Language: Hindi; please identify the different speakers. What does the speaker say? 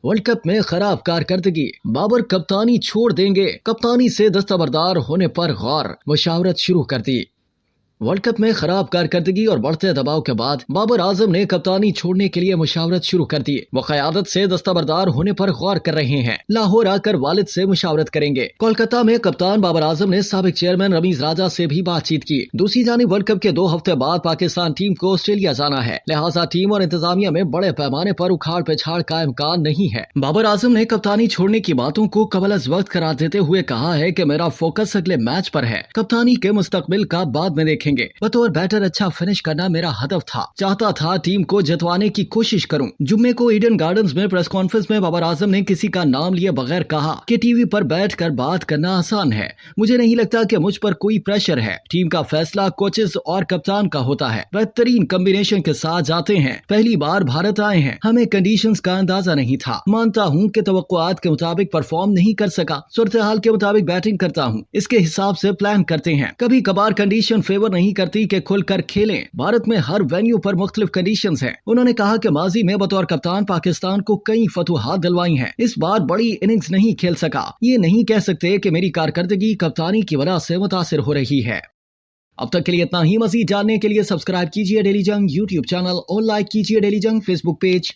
Speaker 1: वर्ल्ड कप में खराब कारकर्दगी, बाबर कप्तानी छोड़ देंगे, कप्तानी से दस्तबरदार होने पर गौर, मुशावरत शुरू कर दी। वर्ल्ड कप में खराब कारकर्दगी और बढ़ते दबाव के बाद बाबर आजम ने कप्तानी छोड़ने के लिए मुशावरत शुरू कर दी। वो क़यादत से दस्तबरदार होने पर गौर कर रहे हैं। लाहौर आकर वालिद से मुशावरत करेंगे। कोलकाता में कप्तान बाबर आजम ने साबिक चेयरमैन रमीज राजा से भी बातचीत की। दूसरी जानिब वर्ल्ड कप के 2 हफ्ते बाद पाकिस्तान टीम को ऑस्ट्रेलिया जाना है, लिहाजा टीम और इंतजामिया में बड़े पैमाने पर उखाड़ पिछाड़ का इम्कान नहीं है। बाबर आजम ने कप्तानी छोड़ने की बातों को कबल अज वक्त करार देते हुए कहा है कि मेरा फोकस अगले मैच पर है, कप्तानी के मुस्तकबिल का बाद में देखेंगे। बतौर बैटर अच्छा फिनिश करना मेरा हदफ था, चाहता था टीम को जितवाने की कोशिश करूं। जुम्मे को ईडन गार्डन्स में प्रेस कॉन्फ्रेंस में बाबर आजम ने किसी का नाम लिए बगैर कहा कि टीवी पर बैठकर बात करना आसान है। मुझे नहीं लगता कि मुझ पर कोई प्रेशर है। टीम का फैसला कोचेस और कप्तान का होता है। बेहतरीन कॉम्बिनेशन के साथ जाते हैं। पहली बार भारत आए हैं, हमें कंडीशंस का अंदाजा नहीं था। मानता हूं कि तवक्कुआत के मुताबिक परफॉर्म नहीं कर सका। सूरत हाल के मुताबिक बैटिंग करता हूं, इसके हिसाब से प्लान करते हैं। कभी कभार कंडीशन फेवर नहीं करती के खुलकर खेलें। भारत में हर वेन्यू पर मुख्तलिफ कंडीशंस हैं। उन्होंने कहा कि माजी में बतौर कप्तान पाकिस्तान को कई फतुहात दिलवाई हैं। इस बार बड़ी इनिंग्स नहीं खेल सका। ये नहीं कह सकते कि मेरी कारकर्दगी कप्तानी की वजह से मुतासिर हो रही है। अब तक के लिए इतना ही। मजीद जानने के लिए सब्सक्राइब कीजिए डेली जंग यूट्यूब चैनल और लाइक कीजिए डेली जंग फेसबुक पेज।